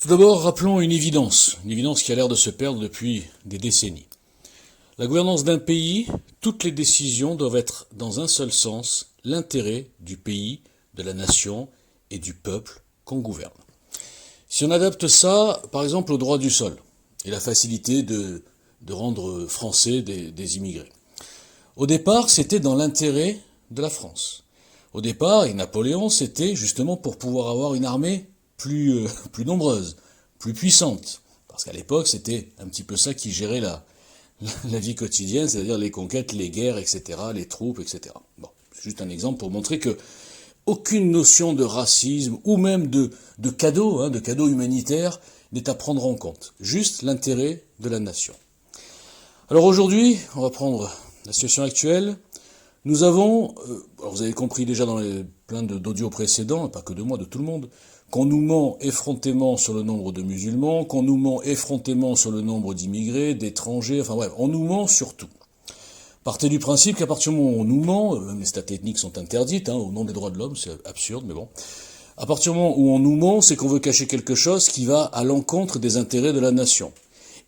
Tout d'abord, rappelons une évidence qui a l'air de se perdre depuis des décennies. La gouvernance d'un pays, toutes les décisions doivent être dans un seul sens, l'intérêt du pays, de la nation et du peuple qu'on gouverne. Si on adapte ça, par exemple, au droit du sol et la facilité de rendre français des immigrés. Au départ, c'était dans l'intérêt de la France. Au départ, et Napoléon, c'était justement pour pouvoir avoir une armée plus nombreuse, plus puissante. Parce qu'à l'époque, c'était un petit peu ça qui gérait la vie quotidienne, c'est-à-dire les conquêtes, les guerres, etc., les troupes, etc. Bon, c'est juste un exemple pour montrer que aucune notion de racisme ou même de cadeau, de cadeau humanitaire n'est à prendre en compte. Juste l'intérêt de la nation. Alors aujourd'hui, on va prendre la situation actuelle. Nous avons, alors vous avez compris déjà dans plein d'audios précédents, et pas que de moi, de tout le monde, qu'on nous ment effrontément sur le nombre de musulmans, qu'on nous ment effrontément sur le nombre d'immigrés, d'étrangers, enfin bref, on nous ment sur tout. Partez du principe qu'à partir du moment où on nous ment, même les stats ethniques sont interdites, au nom des droits de l'homme, c'est absurde, mais bon. À partir du moment où on nous ment, c'est qu'on veut cacher quelque chose qui va à l'encontre des intérêts de la nation.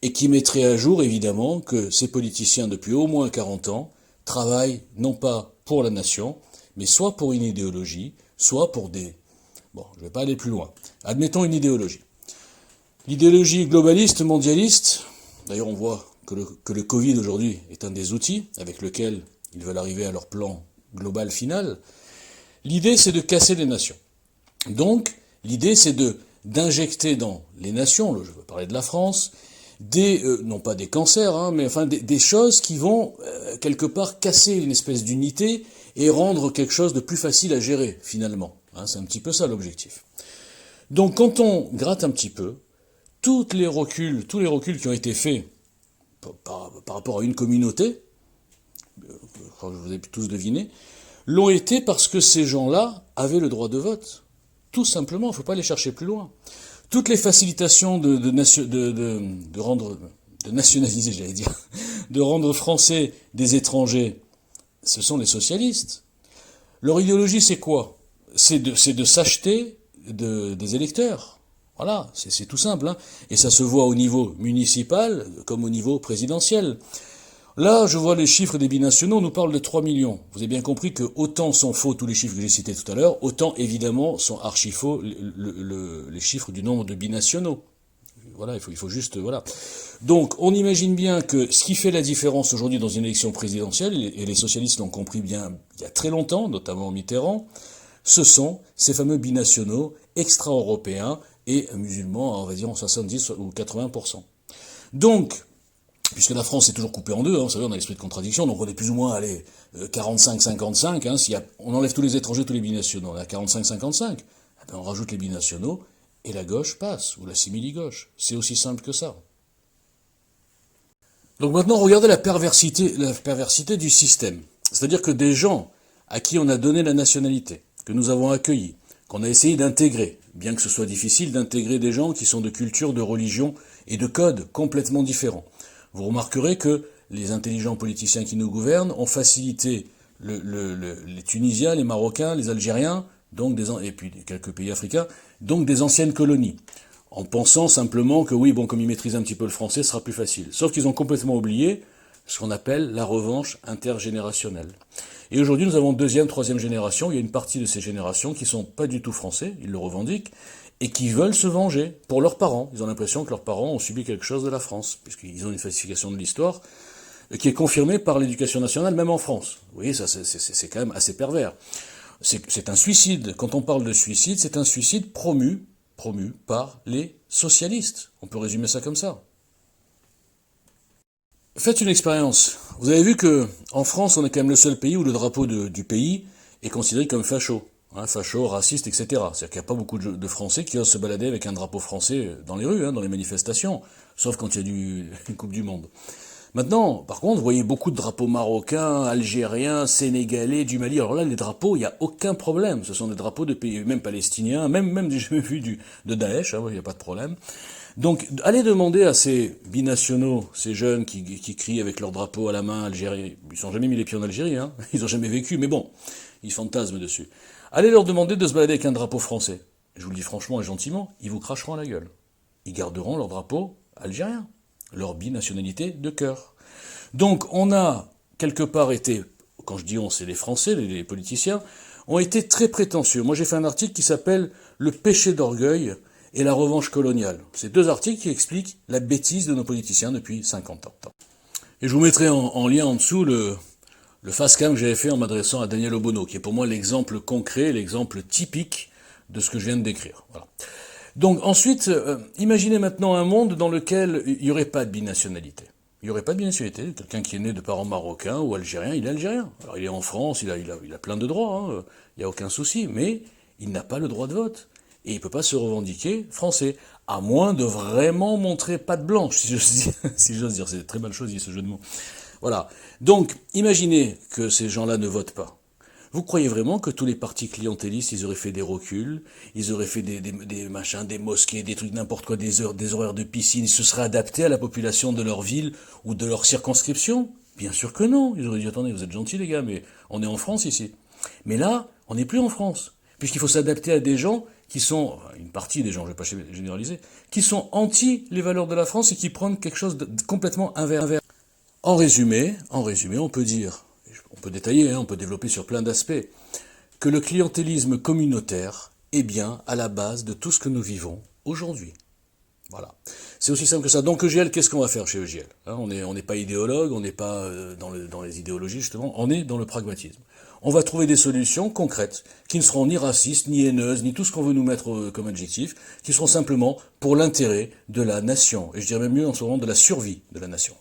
Et qui mettrait à jour, évidemment, que ces politiciens, depuis au moins 40 ans, travaillent non pas pour la nation, mais soit pour une idéologie, soit pour des... Bon, je ne vais pas aller plus loin. Admettons une idéologie. L'idéologie globaliste, mondialiste, d'ailleurs on voit que le Covid aujourd'hui est un des outils avec lequel ils veulent arriver à leur plan global final. L'idée c'est de casser les nations. Donc l'idée c'est d'injecter dans les nations, je veux parler de la France, non pas des cancers, mais enfin des choses qui vont quelque part casser une espèce d'unité et rendre quelque chose de plus facile à gérer finalement. C'est un petit peu ça l'objectif. Donc quand on gratte un petit peu, tous les reculs qui ont été faits par rapport à une communauté, je vous ai tous deviné, l'ont été parce que ces gens-là avaient le droit de vote. Tout simplement, il ne faut pas aller chercher plus loin. Toutes les facilitations de nationaliser, j'allais dire, de rendre français des étrangers, ce sont les socialistes. Leur idéologie, c'est quoi ? C'est de s'acheter des électeurs. Voilà, c'est tout simple. Et ça se voit au niveau municipal comme au niveau présidentiel. Là, je vois les chiffres des binationaux, on nous parle de 3 millions. Vous avez bien compris que autant sont faux tous les chiffres que j'ai cités tout à l'heure, autant évidemment sont archi faux les chiffres du nombre de binationaux. Voilà, il faut juste, voilà. Donc, on imagine bien que ce qui fait la différence aujourd'hui dans une élection présidentielle, et les socialistes l'ont compris bien il y a très longtemps, notamment Mitterrand, ce sont ces fameux binationaux extra-européens et musulmans, on va dire en 70 ou 80%. Donc, puisque la France est toujours coupée en deux, vous savez, on a l'esprit de contradiction, donc on est plus ou moins, 45-55, si on enlève tous les étrangers, tous les binationaux, on est à 45-55, on rajoute les binationaux, et la gauche passe, ou la simili-gauche. C'est aussi simple que ça. Donc maintenant, regardez la perversité du système. C'est-à-dire que des gens à qui on a donné la nationalité, que nous avons accueillis, qu'on a essayé d'intégrer, bien que ce soit difficile d'intégrer des gens qui sont de culture, de religion et de codes complètement différents. Vous remarquerez que les intelligents politiciens qui nous gouvernent ont facilité les Tunisiens, les Marocains, les Algériens, et puis quelques pays africains, donc des anciennes colonies, en pensant simplement que oui, comme ils maîtrisent un petit peu le français, ce sera plus facile. Sauf qu'ils ont complètement oublié ce qu'on appelle la revanche intergénérationnelle. Et aujourd'hui, nous avons deuxième, troisième génération. Il y a une partie de ces générations qui sont pas du tout français, ils le revendiquent, et qui veulent se venger pour leurs parents. Ils ont l'impression que leurs parents ont subi quelque chose de la France, puisqu'ils ont une falsification de l'histoire qui est confirmée par l'éducation nationale, même en France. Vous voyez, ça, c'est quand même assez pervers. C'est un suicide. Quand on parle de suicide, c'est un suicide promu par les socialistes. On peut résumer ça comme ça. Faites une expérience. Vous avez vu que en France, on est quand même le seul pays où le drapeau du pays est considéré comme facho. Facho, raciste, etc. C'est-à-dire qu'il n'y a pas beaucoup de Français qui osent se balader avec un drapeau français dans les rues, dans les manifestations, sauf quand il y a une Coupe du Monde. Maintenant, par contre, vous voyez beaucoup de drapeaux marocains, algériens, sénégalais, du Mali. Alors là, les drapeaux, il n'y a aucun problème. Ce sont des drapeaux de pays, même palestiniens, même j'ai jamais vu de Daesh, il n'y a pas de problème. Donc, allez demander à ces binationaux, ces jeunes qui crient avec leur drapeau à la main, Algérie, ils n'ont jamais mis les pieds en Algérie, ils n'ont jamais vécu, mais bon, ils fantasment dessus. Allez leur demander de se balader avec un drapeau français. Je vous le dis franchement et gentiment, ils vous cracheront à la gueule. ils garderont leur drapeau algérien, leur binationalité de cœur. Donc on a quelque part été, quand je dis on, c'est les Français, les politiciens, ont été très prétentieux. Moi j'ai fait un article qui s'appelle « Le péché d'orgueil et la revanche coloniale ». C'est 2 articles qui expliquent la bêtise de nos politiciens depuis 50 ans. Et je vous mettrai en lien en dessous le face-cam que j'avais fait en m'adressant à Daniel Obono, qui est pour moi l'exemple concret, l'exemple typique de ce que je viens de décrire. Voilà. Donc ensuite, imaginez maintenant un monde dans lequel il n'y aurait pas de binationalité. Il n'y aurait pas de binationalité. Quelqu'un qui est né de parents marocains ou algériens, il est algérien. Alors il est en France, il a plein de droits, hein, il n'y a aucun souci, mais il n'a pas le droit de vote. Et il ne peut pas se revendiquer français, à moins de vraiment montrer patte blanche, si j'ose dire. C'est très mal choisi ce jeu de mots. Voilà. Donc, imaginez que ces gens-là ne votent pas. Vous croyez vraiment que tous les partis clientélistes, ils auraient fait des reculs, ils auraient fait des machins, des mosquées, des trucs n'importe quoi, des horaires de piscine, ils se seraient adaptés à la population de leur ville ou de leur circonscription? Bien sûr que non. Ils auraient dit, attendez, vous êtes gentils les gars, mais on est en France ici. Mais là, on n'est plus en France. Puisqu'il faut s'adapter à des gens qui sont, une partie des gens, je ne vais pas généraliser, qui sont anti les valeurs de la France et qui prennent quelque chose de complètement inverse. En résumé, on peut dire, on peut détailler, hein, on peut développer sur plein d'aspects, que le clientélisme communautaire est bien à la base de tout ce que nous vivons aujourd'hui. Voilà. C'est aussi simple que ça. Donc EGL, qu'est-ce qu'on va faire chez EGL, hein, on n'est pas idéologue, on n'est pas dans les idéologies justement, on est dans le pragmatisme. On va trouver des solutions concrètes, qui ne seront ni racistes, ni haineuses, ni tout ce qu'on veut nous mettre comme adjectif, qui seront simplement pour l'intérêt de la nation, et je dirais même mieux en ce moment de la survie de la nation.